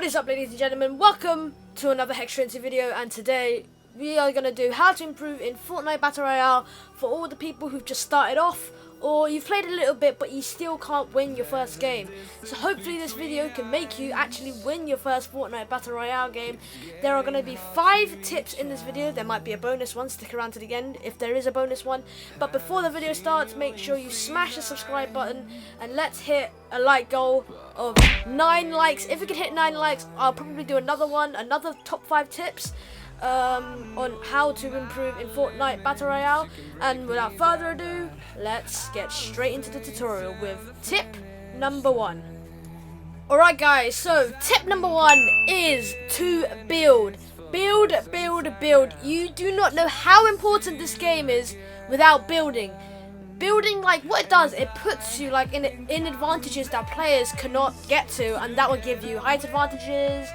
What is up, ladies and gentlemen? Welcome to another HxTrinity video, and today we are going to do how to improve in Fortnite Battle Royale for all the people who've just started off, or you've played a little bit but you still can't win your first game. So hopefully this video can make you actually win your first Fortnite Battle Royale game. There are going to be 5 tips in this video. There might be a bonus one, stick around to the end if there is a bonus one. But before the video starts, make sure you smash the subscribe button and let's hit a like goal of 9 likes. If we can hit 9 likes, I'll probably do another one, another top 5 tips on how to improve in Fortnite Battle Royale. And without further ado, let's get straight into the tutorial with tip number 1. Alright guys, so tip number 1 is to build. Build. You do not know how important this game is without building. Building, like, what it does, it puts you like in advantages that players cannot get to, and that will give you height advantages,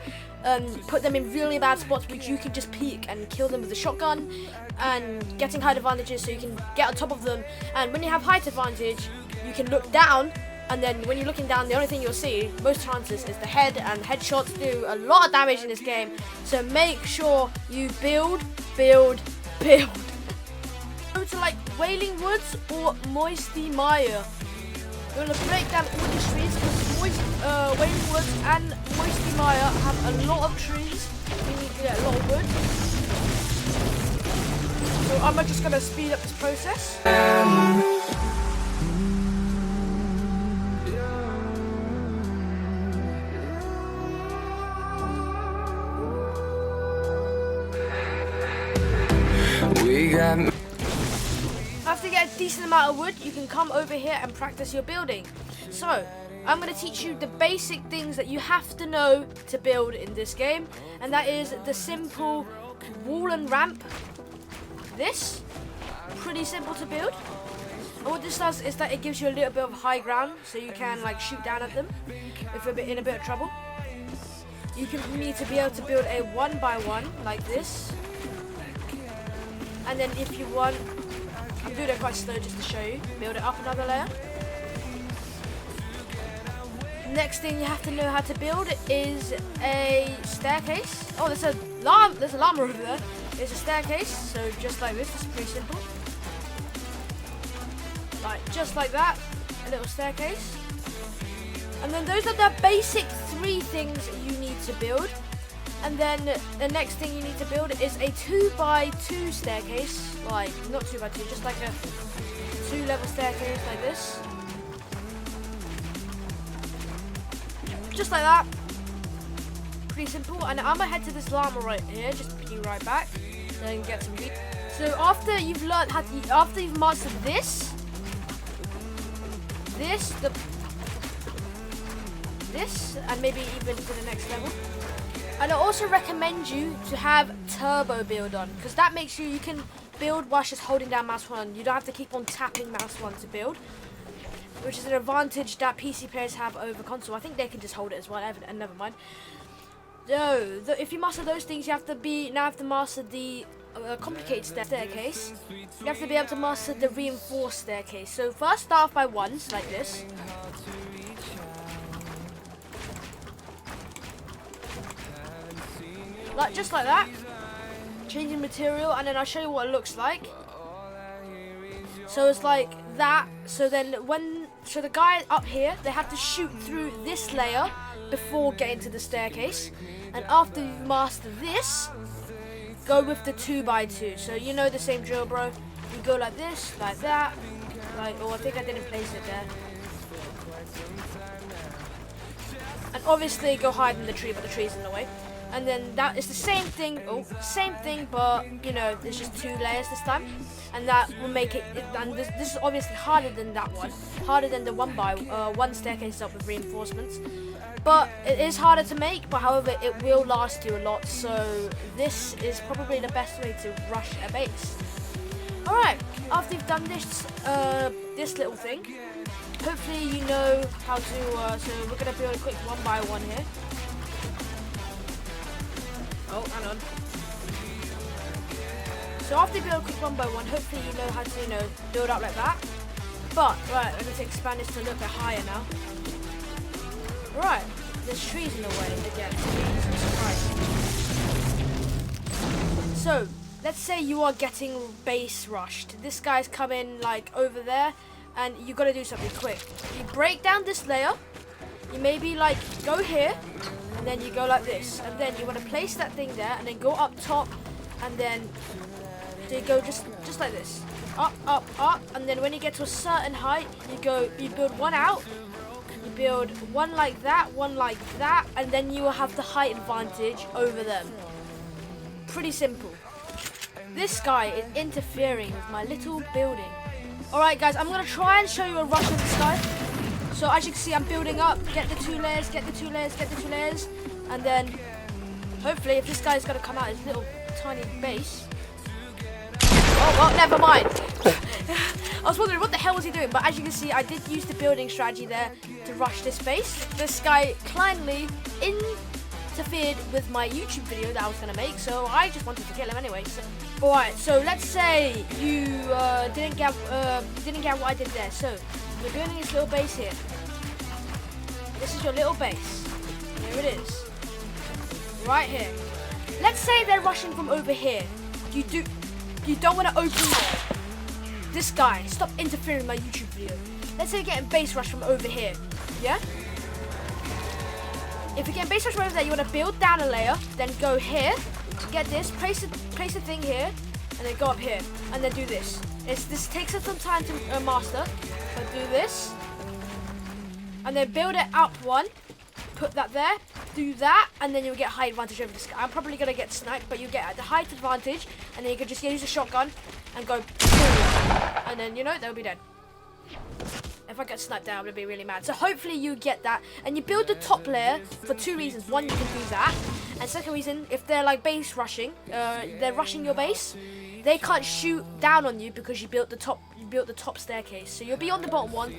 put them in really bad spots which you can just peek and kill them with a shotgun, and getting height advantages so you can get on top of them. And when you have height advantage, you can look down, and then when you're looking down, the only thing you'll see most chances is the head, and headshots do a lot of damage in this game. So make sure you build. Go to like Wailing Woods or Moisty Mire. We're going to break down all these trees because Wailing Woods and Moisty Mire have a lot of trees. We need to get a lot of wood. So I'm just going to speed up this process. After you get a decent amount of wood, you can come over here and practice your building. So, I'm going to teach you the basic things that you have to know to build in this game. And that is the simple wall and ramp. This, pretty simple to build. And what this does is that it gives you a little bit of high ground, so you can like shoot down at them if you're in a bit of trouble. You need to be able to build a 1x1 like this. And then if you want, I'm doing it quite slow just to show you, build it up another layer. Next thing you have to know how to build is a staircase. Oh, there's a llama over there. There's a staircase, so just like this, it's pretty simple. Like, just like that, a little staircase. And then those are the basic 3 things you need to build. And then the next thing you need to build is a 2x2 staircase. Like, not 2x2, just like a 2-level staircase like this. Just like that. Pretty simple. And I'm gonna head to this llama right here, just be right back, so I can get some meat. So after you've learned how to, after you've mastered this, and maybe even to the next level. And I also recommend you to have turbo build on, because that makes you can build whilst just holding down mouse 1. You don't have to keep on tapping mouse 1 to build, which is an advantage that PC players have over console. I think they can just hold it as well, and never mind. So, if you master those things, you have to master the complicated staircase. You have to be able to master the reinforced staircase. So first start off by 1s like this. Just like that, changing material, and then I'll show you what it looks like. So it's like that. So then the guy up here, they have to shoot through this layer before getting to the staircase. And after you master this, go with the 2x2. So you know the same drill, bro. You go like this, like that, like, oh, I think I didn't place it there. And obviously go hide in the tree, but the tree's in the way. And then that is the same thing, but you know, there's just 2 layers this time, and that will make it. And this is obviously harder than that one, harder than the 1x1 staircase up with reinforcements. But it is harder to make, but however, it will last you a lot. So this is probably the best way to rush a base. All right, after you've done this little thing, hopefully you know how to. So we're gonna build a quick 1x1 here. Oh, hang on. So after you build a quick 1x1, hopefully you know how to, build up like that. But, right, I'm going to expand this to a little bit higher now. Right, There's trees in the way again. Jesus Christ. So, let's say you are getting base rushed. This guy's coming like over there, and you got to do something quick. You break down this layer. You maybe like go here, and then you go like this, and then you want to place that thing there, and then go up top, and then you go just like this, up, up, up, and then when you get to a certain height, you build one out. You build one like that, and then you will have the height advantage over them. Pretty simple. This guy is interfering with my little building. Alright guys, I'm going to try and show you a rush of this guy. So as you can see, I'm building up, get the 2 layers, get the 2 layers, get the 2 layers. And then, hopefully, if this guy's going to come out his little tiny base. Oh, well, never mind. I was wondering what the hell was he doing, but as you can see, I did use the building strategy there to rush this base. This guy kindly interfered with my YouTube video that I was going to make, so I just wanted to kill him anyway. So. Alright, so let's say you didn't get what I did there. So you're building this little base here. This is your little base. Here it is. Right here. Let's say they're rushing from over here. You don't want to open this guy. Stop interfering with my YouTube video. Let's say you're getting base rush from over here. Yeah? If you're getting base rush from over there, you want to build down a layer, then go here, get this, place a thing here, and then go up here, and then do this. This takes us some time to master, but do this, and then build it up one, put that there, do that, and then you'll get height advantage over this guy. I'm probably going to get sniped, but you get the height advantage, and then you can just use a shotgun and go boom, and then, you know, they'll be dead. If I get sniped down, I'm going to be really mad. So hopefully you get that. And you build the top layer for 2 reasons. One, you can do that. And second reason, if they're like base rushing, they're rushing your base, they can't shoot down on you because you built the top staircase. So you'll be on the bottom one,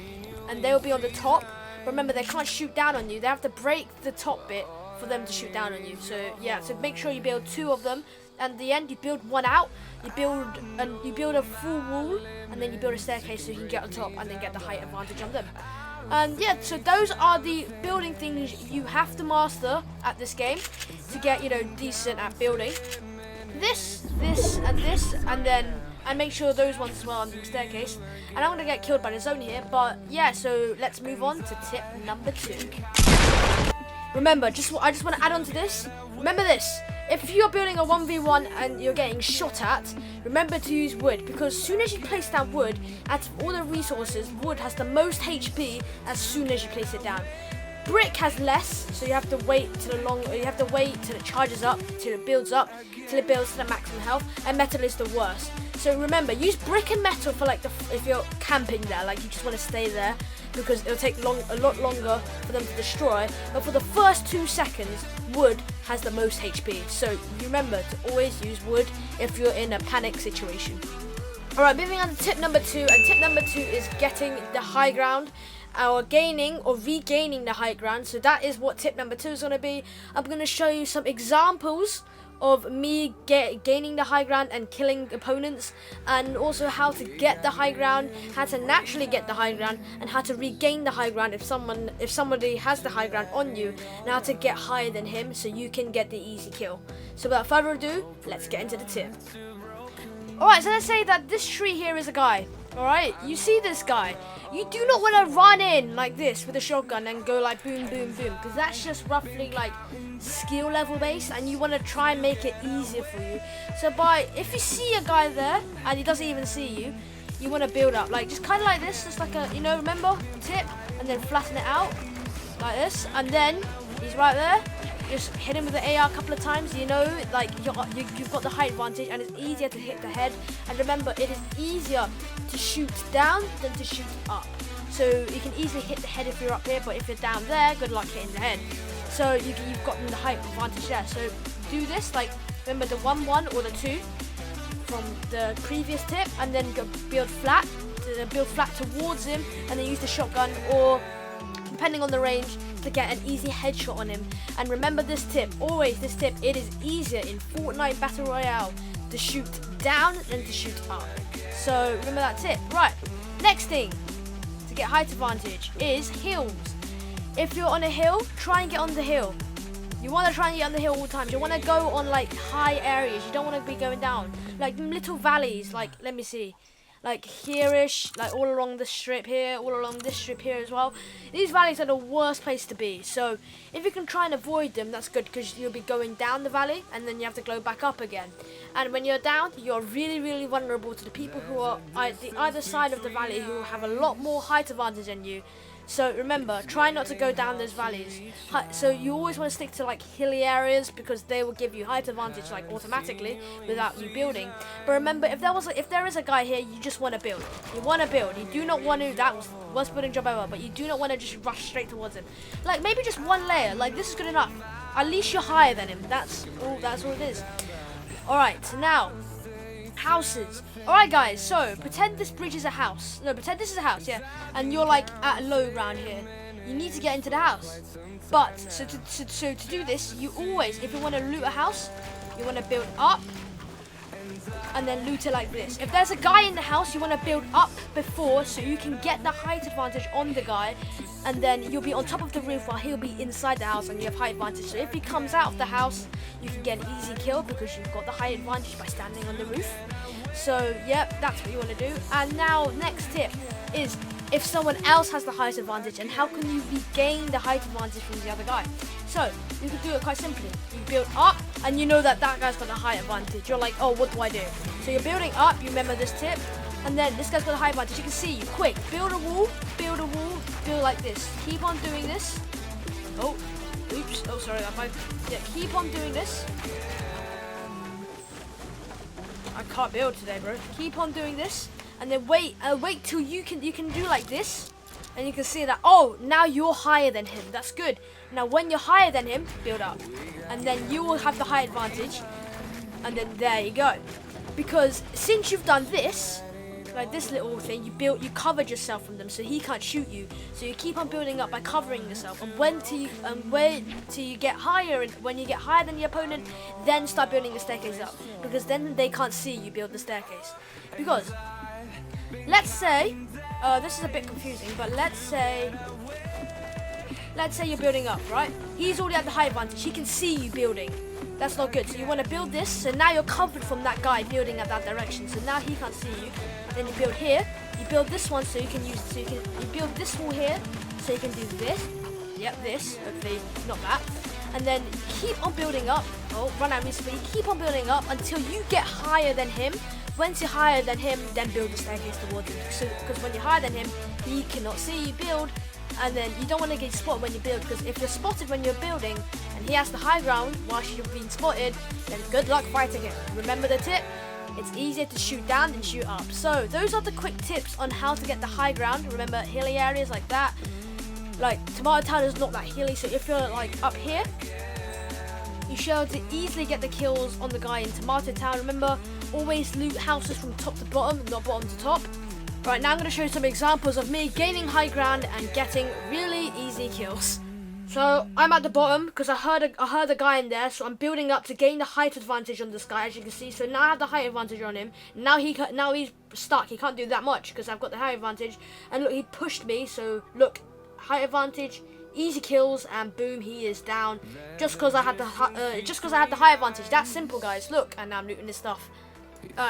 and they'll be on the top. Remember, they can't shoot down on you. They have to break the top bit for them to shoot down on you. So yeah, so make sure you build 2 of them. And at the end, you build one out. You build a full wall, and then you build a staircase so you can get on top and then get the height advantage on them. And yeah, so those are the building things you have to master at this game to get, you know, decent at building. This, and make sure those ones as well on the staircase. And I'm gonna get killed by the zone here, but yeah. So let's move on to tip number 2. Remember, I just want to add on to this. Remember this. If you're building a 1v1 and you're getting shot at, remember to use wood, because as soon as you place down wood, out of all the resources, wood has the most HP as soon as you place it down. Brick has less, so you have to wait till it charges up, till it builds to the maximum health, and metal is the worst. So remember, use brick and metal for like if you're camping there, like you just want to stay there, because it'll take a lot longer for them to destroy. But for the first 2 seconds, wood has the most HP. So you remember to always use wood if you're in a panic situation. Alright, moving on to tip number 2, and tip number 2 is getting the high ground, or gaining or regaining the high ground. So that is what tip number 2 is going to be. I'm going to show you some examples of me gaining the high ground and killing opponents, and also how to get the high ground, how to naturally get the high ground, and how to regain the high ground if somebody has the high ground on you, and how to get higher than him so you can get the easy kill. So without further ado, let's get into the tip. Alright, so let's say that this tree here is a guy. Alright, you see this guy. You do not want to run in like this with a shotgun and go like boom, boom, boom, because that's just roughly like skill level based, and you want to try and make it easier for you. So if you see a guy there and he doesn't even see you, you want to build up like just kind of like this, just like a, you know, remember, tip, and then flatten it out like this, and then he's right there. Just hit him with the AR a couple of times, you know, like you've got the height advantage, and it's easier to hit the head. And remember, it is easier to shoot down than to shoot up. So you can easily hit the head if you're up here, but if you're down there, good luck hitting the head. So you've gotten the height advantage there. So do this, like remember the 1-1 or the 2 from the previous tip, and then go build flat towards him, and then use the shotgun, or depending on the range, to get an easy headshot on him. And remember this tip, always this tip, it is easier in Fortnite Battle Royale to shoot down than to shoot up. So remember that tip. Right, next thing to get height advantage is hills. if you're on a hill, try and get on the hill. You want to try and get on the hill all the time. You want to go on like high areas. You don't want to be going down. Like little valleys, like, let me see. Like here-ish, like all along the strip here, all along this strip here as well. These valleys are the worst place to be. So if you can try and avoid them, that's good, because you'll be going down the valley and then you have to go back up again. And when you're down, you're really, really vulnerable to the people who are at the either side of the valley, who have a lot more height advantage than you. So remember, try not to go down those valleys. So you always want to stick to like hilly areas, because they will give you height advantage like automatically without you building. But remember, if there is a guy here, you just want to build. You want to build. You do not want to. That was the worst building job ever. But you do not want to just rush straight towards him. Like maybe just one layer. Like this is good enough. At least you're higher than him. That's all. That's all it is. All right. So now, houses. Alright guys, so pretend this bridge is a house. No, pretend this is a house, yeah. And you're like at low ground here. You need to get into the house. But, so to do this, you always, if you want to loot a house, you want to build up and then loot it like this. If there's a guy in the house, you want to build up before, so you can get the height advantage on the guy, and then you'll be on top of the roof while he'll be inside the house and you have height advantage. So if he comes out of the house, you can get an easy kill because you've got the height advantage by standing on the roof. So yep, that's what you want to do. And now next tip is, if someone else has the height advantage, and how can you regain the height advantage from the other guy? So you can do it quite simply. You build up and you know that that guy's got a height advantage. You're like, oh, what do I do? So you're building up, you remember this tip, and then this guy's got a height advantage. You can see you quick build a wall, build like this. Keep on doing this. Oh, oops. Oh, sorry. Yeah, keep on doing this. I can't build today, bro. Keep on doing this, and then wait till you can do like this, and you can see that, oh, now you're higher than him. That's good. Now when you're higher than him, build up, and then you will have the height advantage, and then there you go. Because since you've done this, like this little thing, you covered yourself from them, so he can't shoot you. So you keep on building up by covering yourself, and wait till you get higher, and when you get higher than your opponent, then start building the staircase up, because then they can't see you build the staircase. Because let's say this is a bit confusing, but let's say you're building up, right? He's already at the height advantage. He can see you building. That's not good. So you want to build this, so now you're covered from that guy building at that direction. So now he can't see you. Then you build here. You build this one so you can use. So you build this wall here, so you can do this. Yep, this. Hopefully not that. And then keep on building up. Oh, run out of speed. Keep on building up until you get higher than him. Once you're higher than him, then build the staircase towards him. So, because when you're higher than him, he cannot see you build. And then you don't want to get spotted when you build, because if you're spotted when you're building and he has the high ground whilst you're being spotted, then good luck fighting him. Remember the tip? It's easier to shoot down than shoot up. So those are the quick tips on how to get the high ground. Remember, hilly areas like that, like Tomato Town is not that hilly, so if you're like up here, you should be able to easily get the kills on the guy in Tomato Town. Remember, always loot houses from top to bottom, not bottom to top. Right, now I'm going to show you some examples of me gaining high ground and getting really easy kills. So I'm at the bottom because I heard a guy in there, so I'm building up to gain the height advantage on this guy, as you can see. So now I have the height advantage on him. Now he's stuck. He can't do that much because I've got the height advantage. And look, he pushed me. So look, height advantage, easy kills, and boom, he is down. Just because I had the height advantage. That's simple, guys. Look, and now I'm looting this stuff.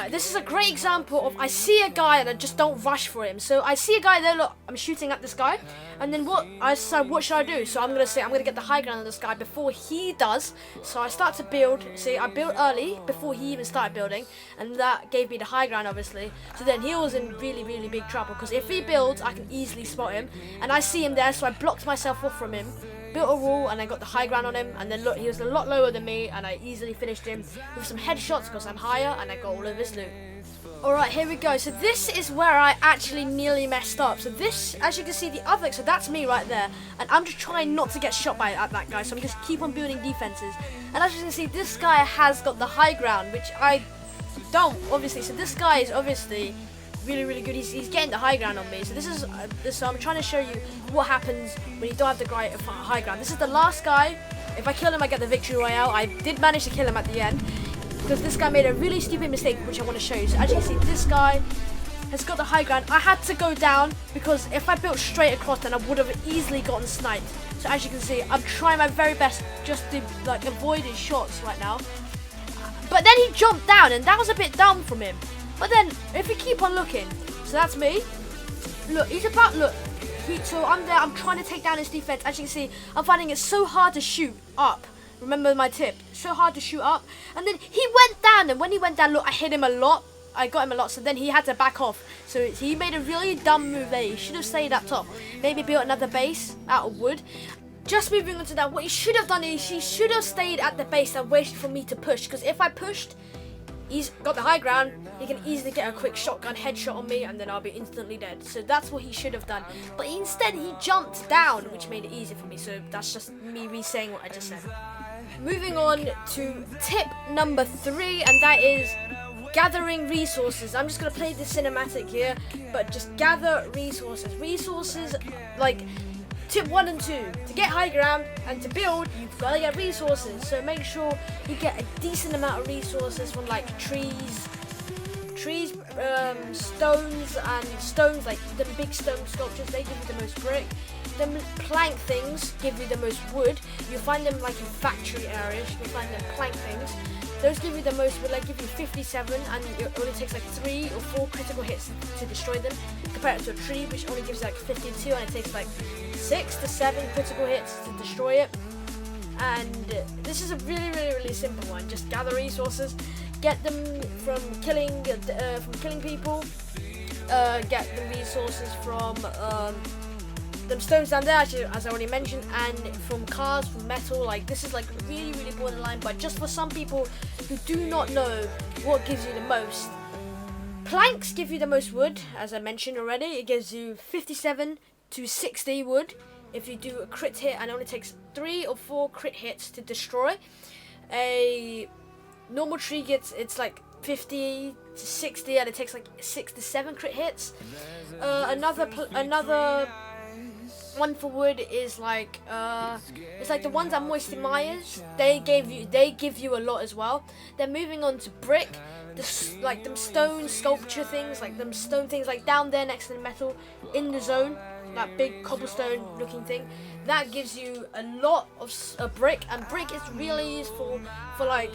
This is a great example of, I see a guy and I just don't rush for him. So I see a guy there, look, I'm shooting at this guy, and then what should I do? So I'm gonna get the high ground on this guy before he does. So I start to build. See, I built early before he even started building, and that gave me the high ground, obviously. So then he was in really, really big trouble, because if he builds, I can easily spot him, and I see him there, so I blocked myself off from him, built a wall, and I got the high ground on him. And then look, he was a lot lower than me, and I easily finished him with some headshots because I'm higher, and I got all of his loot. Alright, here we go. So this is where I actually nearly messed up. So this, as you can see, so that's me right there, and I'm just trying not to get shot at that guy, so I'm just keep on building defenses. And as you can see, this guy has got the high ground, which I don't, obviously. So this guy is obviously really, really good. He's getting the high ground on me. So this is so I'm trying to show you what happens when you don't have the high ground. This is the last guy. If I kill him, I get the victory royale. I did manage to kill him at the end, because this guy made a really stupid mistake, which I want to show you. So as you can see, this guy has got the high ground. I had to go down, because if I built straight across, then I would have easily gotten sniped. So as you can see, I'm trying my very best just to like avoid his shots right now. But then he jumped down, and that was a bit dumb from him. But then, if we keep on looking, so that's me. Look, he's about, look. So I'm there, I'm trying to take down his defense. As you can see, I'm finding it so hard to shoot up. Remember my tip, so hard to shoot up. And then he went down, and when he went down, look, I hit him a lot. I got him a lot, so then he had to back off. So he made a really dumb move there. He should have stayed up top. Maybe built another base out of wood. Just moving on to that, what he should have done is he should have stayed at the base and waited for me to push. Because if I pushed, he's got the high ground, he can easily get a quick shotgun headshot on me, and then I'll be instantly dead. So that's what he should have done. But instead, he jumped down, which made it easy for me. So that's just me re-saying what I just said. Moving on to tip number 3, and that is gathering resources. I'm just going to play the cinematic here, but just gather resources. Resources, like... Tip 1 and 2, to get high ground and to build, you've got to get resources. So make sure you get a decent amount of resources from like trees, stones, like the big stone sculptures, they give you the most brick. The plank things give you the most wood. You find them like in factory areas, you can find them plank things. Those give you the most wood, like give you 57, and it only takes like 3 or 4 critical hits to destroy them. Compare it to a tree, which only gives like 52, and it takes like 6 to 7 critical hits to destroy it. And this is a really simple one. Just gather resources, get them from killing people, get the resources from them stones down there, as I already mentioned, and from cars, from metal. Like this is like really borderline, but just for some people who do not know what gives you the most. Planks give you the most wood, as I mentioned already. It gives you 57 to 60 wood if you do a crit hit, and it only takes 3 or 4 crit hits to destroy. A normal tree it's like 50 to 60, and it takes like 6 to 7 crit hits. Another one for wood is like it's like the ones at Moisty Myers. They give you a lot as well. Then moving on to brick, like them stone sculpture things, like them stone things like down there next to the metal in the zone, that big cobblestone looking thing, that gives you a lot of brick. And brick is really useful for like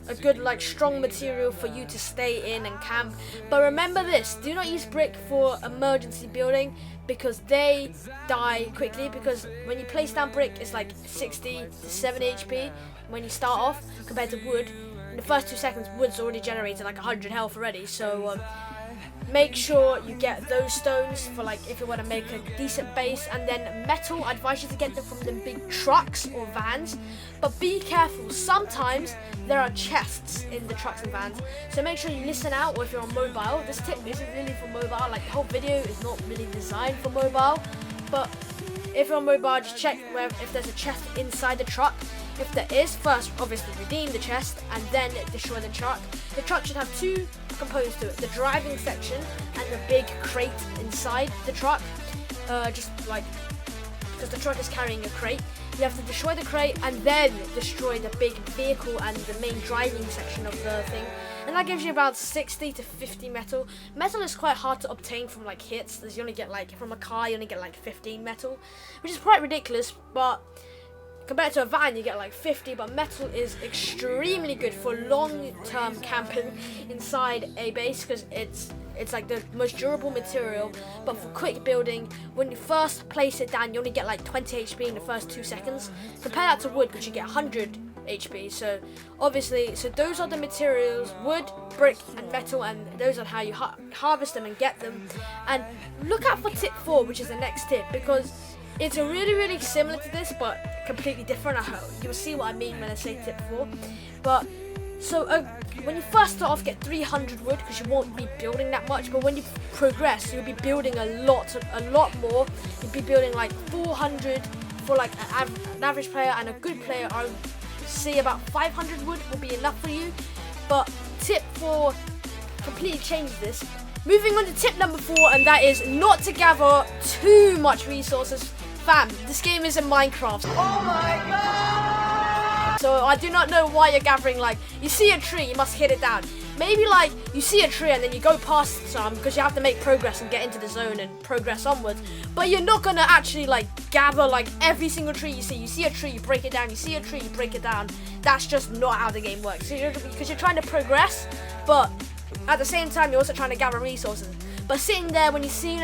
a good like strong material for you to stay in and camp. But remember this, do not use brick for emergency building, because they die quickly. Because when you place down brick, it's like 60 to 70 HP when you start off, compared to wood. In the first 2 seconds, wood's already generated like 100 health already. So make sure you get those stones for like if you want to make a decent base. And then metal, I advise you to get them from the big trucks or vans, but be careful, sometimes there are chests in the trucks and vans, so make sure you listen out. Or if you're on mobile, this tip isn't really for mobile, like the whole video is not really designed for mobile, but if you're on mobile, just check if there's a chest inside the truck. If there is, first obviously redeem the chest and then destroy the truck. The truck should have 2 components to it, the driving section and the big crate inside the truck, just like because the truck is carrying a crate. You have to destroy the crate and then destroy the big vehicle and the main driving section of the thing, and that gives you about 60 to 50 metal. Metal is quite hard to obtain from like hits, as you only get like from a car you only get like 15 metal, which is quite ridiculous, but compared to a van, you get like 50, but metal is extremely good for long-term camping inside a base, because it's like the most durable material. But for quick building, when you first place it down, you only get like 20 HP in the first 2 seconds. Compare that to wood, which you get 100 HP. So obviously, those are the materials: wood, brick, and metal, and those are how you harvest them and get them. And look out for tip 4, which is the next tip, because it's a really similar to this, but completely different. You'll see what I mean when I say tip 4. But so when you first start off, get 300 wood, because you won't be building that much. But when you progress, you'll be building a lot more. You'll be building like 400 for like an average player, and a good player, I would say about 500 wood will be enough for you. But tip 4 completely changes this. Moving on to tip number 4, and that is not to gather too much resources. Fam, this game isn't Minecraft. Oh my god! So I do not know why you're gathering, like, you see a tree, you must hit it down. maybe like you see a tree and then you go past some because you have to make progress and get into the zone and progress onwards. But you're not gonna actually like gather like every single tree you see. You see a tree, you break it down. You see a tree, you break it down. That's just not how the game works. Because you're trying to progress, but at the same time you're also trying to gather resources. But sitting there when you see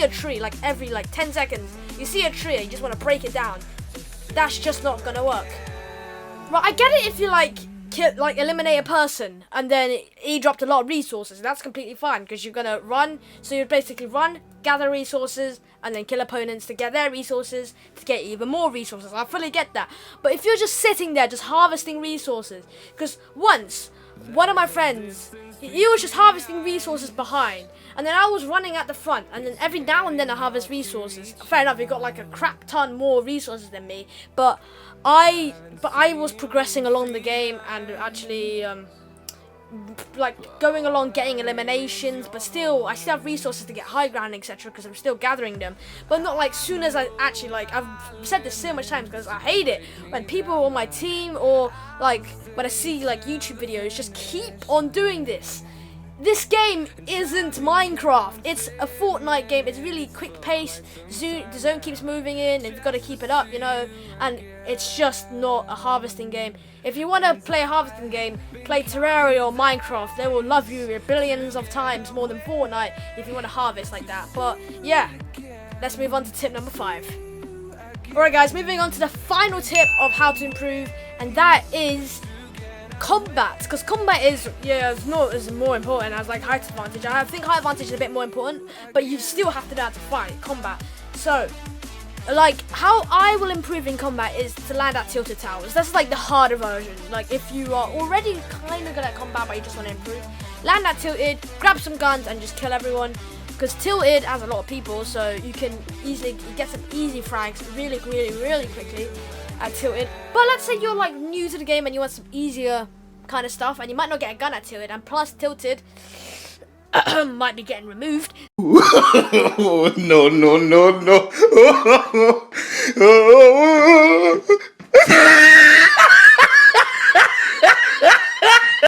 a tree, like every like 10 seconds, you see a tree and you just want to break it down. That's just not gonna work. Right, I get it if you like eliminate a person and then he dropped a lot of resources. That's completely fine because you're gonna run. So you basically run, gather resources, and then kill opponents to get their resources to get even more resources. I fully get that. But if you're just sitting there just harvesting resources, because once one of my friends, he was just harvesting resources behind, and then I was running at the front, and then every now and then I harvest resources. Fair enough, he got like a crap ton more resources than me, but I was progressing along the game and actually like going along getting eliminations, but still I still have resources to get high ground, etc., because I'm still gathering them. But not like soon as I actually, like, I've said this so much times because I hate it when people on my team or like when I see like YouTube videos just keep on doing this. This game isn't Minecraft. It's a Fortnite game. It's really quick pace. The zone keeps moving in, and you've got to keep it up, you know. And it's just not a harvesting game. If you want to play a harvesting game, play Terraria or Minecraft. They will love you billions of times more than Fortnite if you want to harvest like that. But yeah, let's move on to tip number 5. Alright guys, moving on to the final tip of how to improve, and that is combat, because combat is more important as like height advantage. I think height advantage is a bit more important, but you still have to know how to fight combat. So like how I will improve in combat is to land at tilted towers. That's like the harder version. Like if you are already kind of good at combat but you just want to improve, land at tilted, grab some guns and just kill everyone, because tilted has a lot of people, so you can easily get some easy frags really quickly at tilted. But let's say you're like new to the game and you want some easier kind of stuff, and you might not get a gun at tilted, and plus tilted might be getting removed. No.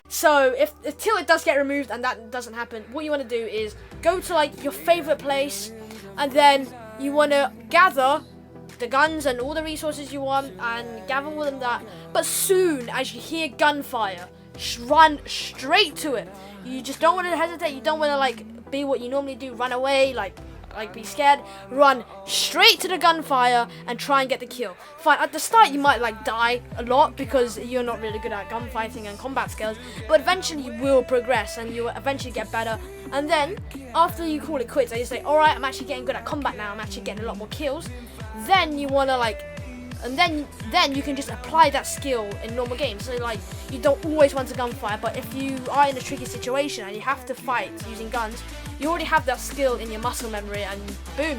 So if tilted does get removed and that doesn't happen, what you want to do is go to like your favorite place, and then you want to gather the guns and all the resources you want and gather all of that. But soon as you hear gunfire, run straight to it. You just don't want to hesitate. You don't want to like be what you normally do, run away, like be scared. Run straight to the gunfire and try and get the kill. Fine, at the start you might like die a lot because you're not really good at gunfighting and combat skills, but eventually you will progress and you will eventually get better. And then after you call it quits and you say, alright, I'm actually getting good at combat now, I'm actually getting a lot more kills, then you want to like, and then you can just apply that skill in normal games. So like you don't always want to gunfire, but if you are in a tricky situation and you have to fight using guns, you already have that skill in your muscle memory, and boom,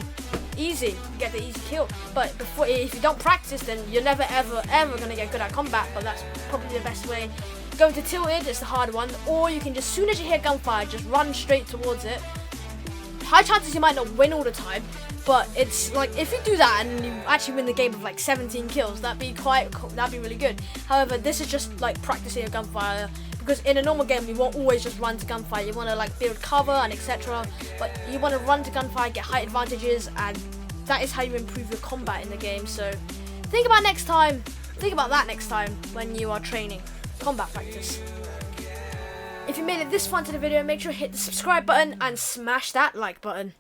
easy, you get the easy kill. But if you don't practice, then you're never ever gonna get good at combat. But that's probably the best way. Going to tilted is the hard one, or you can just, soon as you hear gunfire, just run straight towards it. High chances you might not win all the time, but it's like if you do that and you actually win the game with like 17 kills, that'd be really good. However, this is just like practicing a gunfire, because in a normal game you won't always just run to gunfire. You want to like build cover and etc. But you want to run to gunfire, get height advantages, and that is how you improve your combat in the game. So think about that next time when you are training combat practice. If you made it this far into the video, make sure to hit the subscribe button and smash that like button.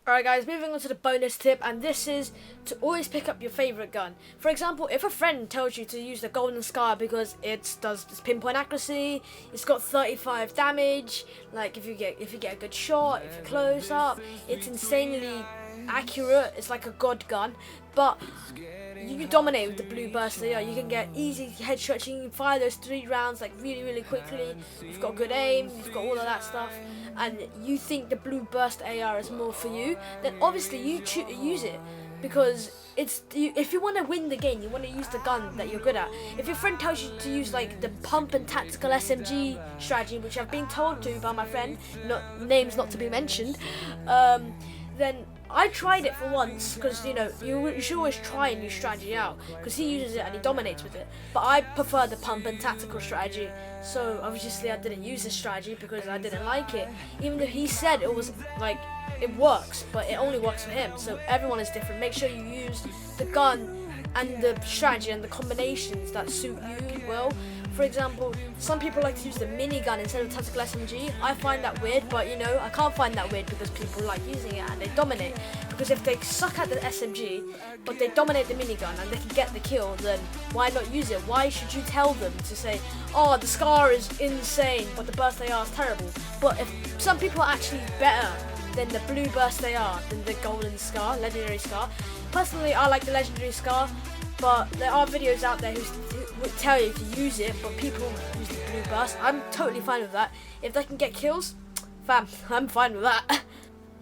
Alright guys, moving on to the bonus tip, and this is to always pick up your favourite gun. For example, if a friend tells you to use the Golden Scar because it does this pinpoint accuracy, it's got 35 damage, like if you get a good shot, if you're close up, it's insanely accurate, it's like a god gun. But you can dominate with the blue burster. You can get easy headshots, you can fire those 3 rounds like really quickly. You've got good aim, you've got all of that stuff, and you think the blue burst AR is more for you, then obviously you use it, because if you want to win the game, you want to use the gun that you're good at. If your friend tells you to use like the pump and tactical SMG strategy, which I've been told to by my friend, names not to be mentioned, then I tried it for once because you know you should always try a new strategy out because he uses it and he dominates with it. But I prefer the pump and tactical strategy. So obviously I didn't use this strategy because I didn't like it. Even though he said it was like it works, but it only works for him. So everyone is different. Make sure you use the gun and the strategy and the combinations that suit you well. For example, some people like to use the minigun instead of tactical SMG. I find that weird, but you know, I can't find that weird because people like using it and they dominate. Because if they suck at the SMG, but they dominate the minigun and they can get the kill, then why not use it? Why should you tell them to say, oh, the Scar is insane, but the burst AR is terrible? But if some people are actually better than the blue burst AR, than the golden Scar, legendary Scar. Personally, I like the legendary Scar, but there are videos out there who would tell you to use it, but people use the blue burst. I'm totally fine with that. If they can get kills, fam, I'm fine with that.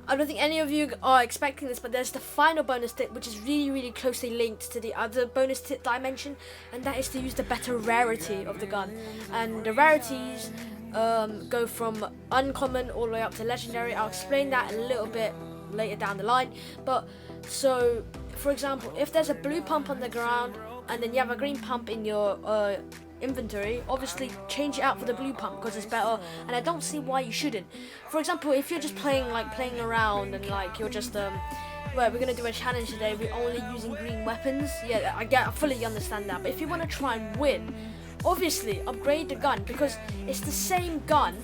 I don't think any of you are expecting this, but there's the final bonus tip, which is really closely linked to the other bonus tip that I mentioned, and that is to use the better rarity of the gun. And the rarities go from uncommon all the way up to legendary. I'll explain that a little bit later down the line. But so, for example, if there's a blue pump on the ground and then you have a green pump in your inventory, obviously change it out for the blue pump because it's better, and I don't see why you shouldn't. For example, if you're just playing around and like you're just well, we're gonna do a challenge today, we're only using green weapons. Yeah, I fully understand that, but if you want to try and win, obviously upgrade the gun because it's the same gun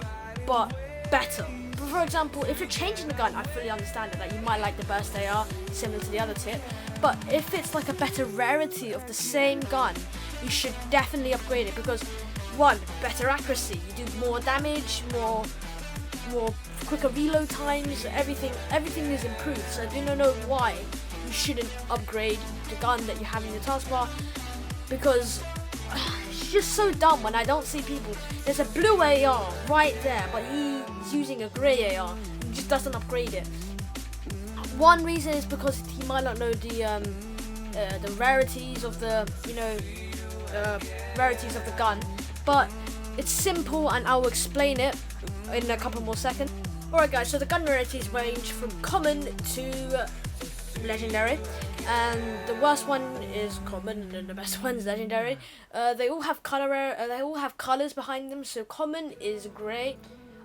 but better. For example, if you're changing the gun, I fully understand that you might like the burst AR similar to the other tip, but if it's like a better rarity of the same gun, you should definitely upgrade it because one, better accuracy, you do more damage, more quicker reload times, everything is improved. So I do not know why you shouldn't upgrade the gun that you have in your taskbar, because it's just so dumb when I don't see people. There's a blue AR right there, but he's using a grey AR. He just doesn't upgrade it. One reason is because he might not know the rarities of the rarities of the gun, but it's simple and I'll explain it in a couple more seconds. Alright guys, so the gun rarities range from common to legendary, and the worst one is common and the best one's legendary. They all have colors behind them. So common is grey,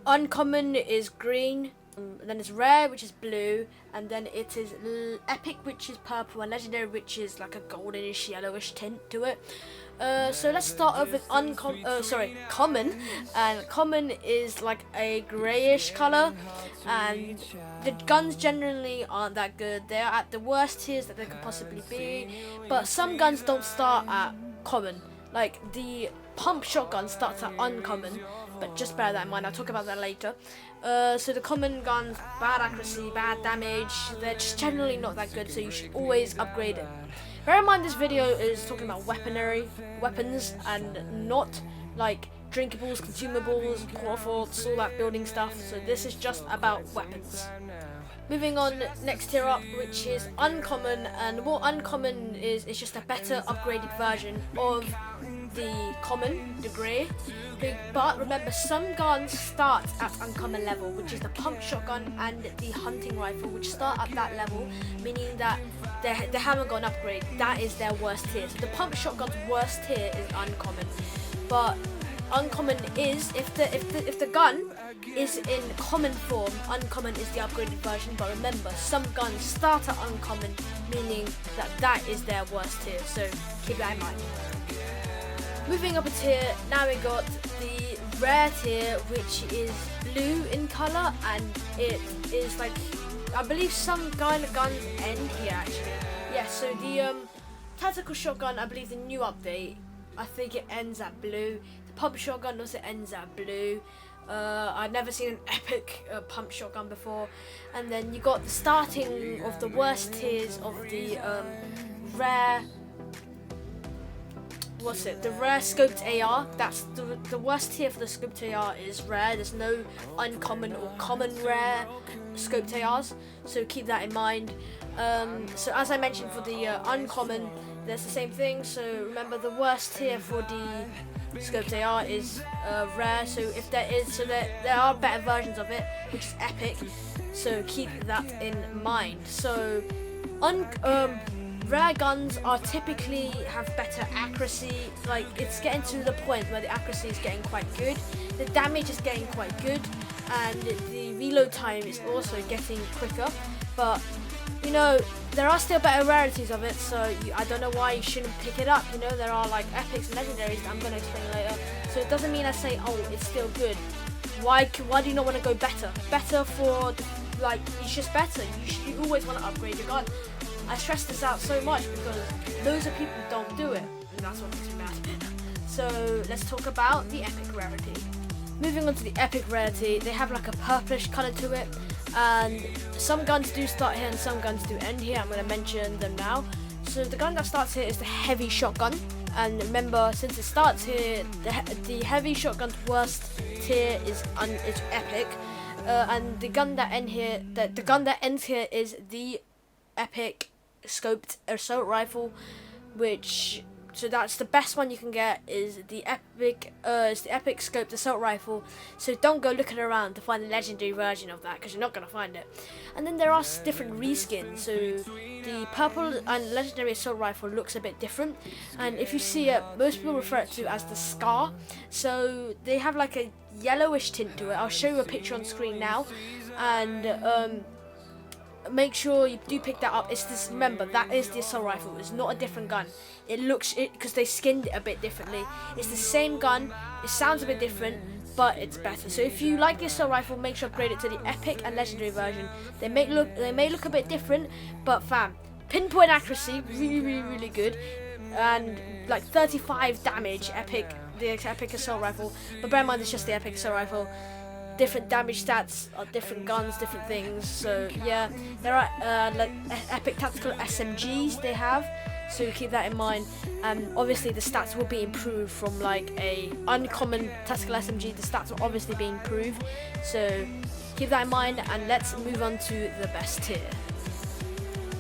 uncommon is green, then it's rare, which is blue, and then it is epic, which is purple, and legendary, which is like a goldenish yellowish tint to it. So let's start off with common, and common is like a greyish colour, and the guns generally aren't that good. They're at the worst tiers that they could possibly be, but some guns don't start at common. Like the pump shotgun starts at uncommon, but just bear that in mind, I'll talk about that later. So the common guns, bad accuracy, bad damage, they're just generally not that good, so you should always upgrade it. Bear in mind this video is talking about weapons and not like drinkables, consumables, quarterforts, all that building stuff, so this is just about weapons. Moving on, next tier up, which is uncommon, and what uncommon is, it's just a better upgraded version of the common, the grey. But remember, some guns start at uncommon level, which is the pump shotgun and the hunting rifle, which start at that level, meaning that they haven't got an upgrade. That is their worst tier. So the pump shotgun's worst tier is uncommon, but uncommon is if the gun is in common form, uncommon is the upgraded version. But remember, some guns start at uncommon, meaning that is their worst tier. So keep that in mind. Moving up a tier, now we got the rare tier, which is blue in colour, and it is like, I believe some kind of guns end here actually. Yeah, so the tactical shotgun, I believe the new update, I think it ends at blue. The pump shotgun also ends at blue. I've never seen an epic pump shotgun before. And then you got the starting of the worst tiers of the rare. The rare scoped AR. That's the worst tier for the scoped AR is rare. There's no uncommon or common rare scoped ARs, so keep that in mind. So as I mentioned, for the uncommon, there's the same thing. So remember, the worst tier for the scoped AR is rare. So if there are better versions of it, which is epic. So keep that in mind. So rare guns are typically have better accuracy. Like, it's getting to the point where the accuracy is getting quite good, the damage is getting quite good, and the reload time is also getting quicker. But you know, there are still better rarities of it, so I don't know why you shouldn't pick it up. You know, there are like epics and legendaries that I'm going to explain later, so it doesn't mean I say, oh, it's still good. Why do you not want to go better? Better for, like, it's just better. You always want to upgrade your gun. I stress this out so much because loads of people don't do it, and that's what makes me mad. So let's talk about the epic rarity. Moving on to the epic rarity, they have like a purplish colour to it, and some guns do start here and some guns do end here. I'm going to mention them now. So the gun that starts here is the heavy shotgun, and remember, since it starts here, the heavy shotgun's worst tier is epic, and the gun that ends here is the epic scoped assault rifle, so that's the best one you can get, is the epic scoped assault rifle. So don't go looking around to find the legendary version of that, because you're not going to find it. And then there are different reskins. So the purple and legendary assault rifle looks a bit different, and if you see it, most people refer it to as the Scar. So they have like a yellowish tint to it. I'll show you a picture on screen now, and make sure you do pick that up. It's this. Remember, that is the assault rifle. It's not a different gun. Because they skinned it a bit differently. It's the same gun. It sounds a bit different, but it's better. So if you like the assault rifle, make sure to upgrade it to the epic and legendary version. They may look a bit different, but fam, pinpoint accuracy really good, and like 35 damage. The epic assault rifle. But bear in mind, it's just the epic assault rifle. Different damage stats are different guns, different things. So yeah, there are like epic tactical SMGs they have, so keep that in mind. Obviously the stats will be improved from like a uncommon tactical SMG. The stats will obviously be improved, so keep that in mind, and let's move on to the best tier.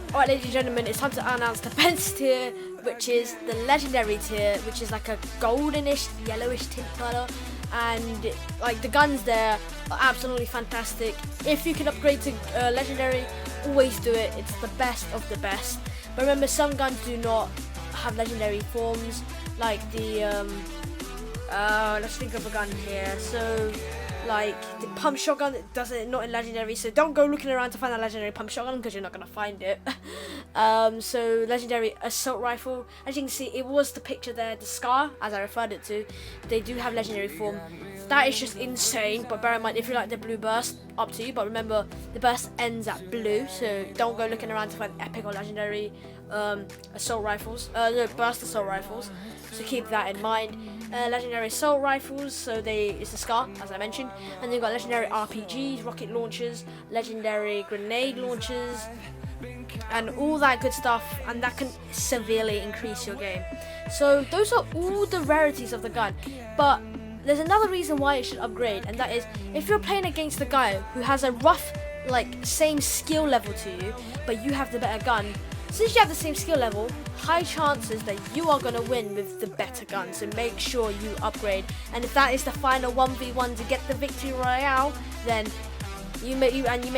Alright, ladies and gentlemen, it's time to announce the best tier, which is the legendary tier, which is like a goldenish yellowish tint color. And like the guns there are absolutely fantastic. If you can upgrade to legendary, always do it. It's the best of the best. But remember, some guns do not have legendary forms, like the let's think of a gun here. So like the pump shotgun, it doesn't, not in legendary, so don't go looking around to find that legendary pump shotgun, because you're not going to find it. So legendary assault rifle, as you can see, it was the picture there, the Scar, as I referred it to. They do have legendary form. That is just insane, but bear in mind, if you like the blue burst, up to you. But remember, the burst ends at blue, so don't go looking around to find epic or legendary assault rifles, no, burst assault rifles, so keep that in mind. Legendary assault rifles, so it's the Scar, as I mentioned, and they've got legendary RPGs, rocket launchers, legendary grenade launchers, and all that good stuff, and that can severely increase your game. So those are all the rarities of the gun, but there's another reason why it should upgrade, and that is if you're playing against a guy who has a rough, like, same skill level to you, but you have the better gun. Since you have the same skill level, high chances that you are going to win with the better gun, so make sure you upgrade. And if that is the final 1v1 to get the victory royale, then you made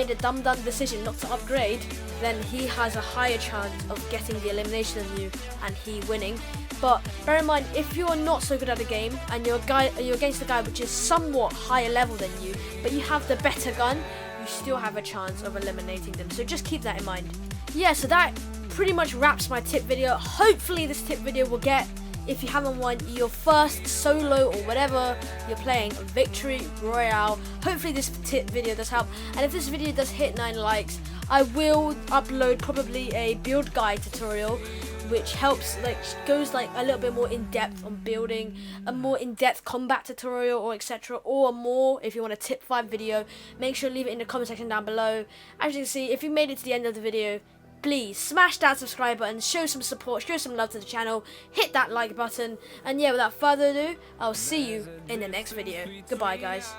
a dumb decision not to upgrade, then he has a higher chance of getting the elimination than you and he winning. But bear in mind, if you're not so good at the game and you're against a guy which is somewhat higher level than you, but you have the better gun, you still have a chance of eliminating them. So just keep that in mind. Yeah, so that pretty much wraps my tip video. Hopefully this tip video will get, if you haven't won your first solo or whatever you're playing, Victory Royale. Hopefully this tip video does help, and if this video does hit 9 likes, I will upload probably a build guide tutorial which helps, like, goes like a little bit more in depth on building, a more in-depth combat tutorial, or etc., or more if you want a tip 5 video. Make sure to leave it in the comment section down below. As you can see, if you made it to the end of the video, please smash that subscribe button, show some support, show some love to the channel, hit that like button, and yeah, without further ado, I'll see you in the next video. Goodbye, guys.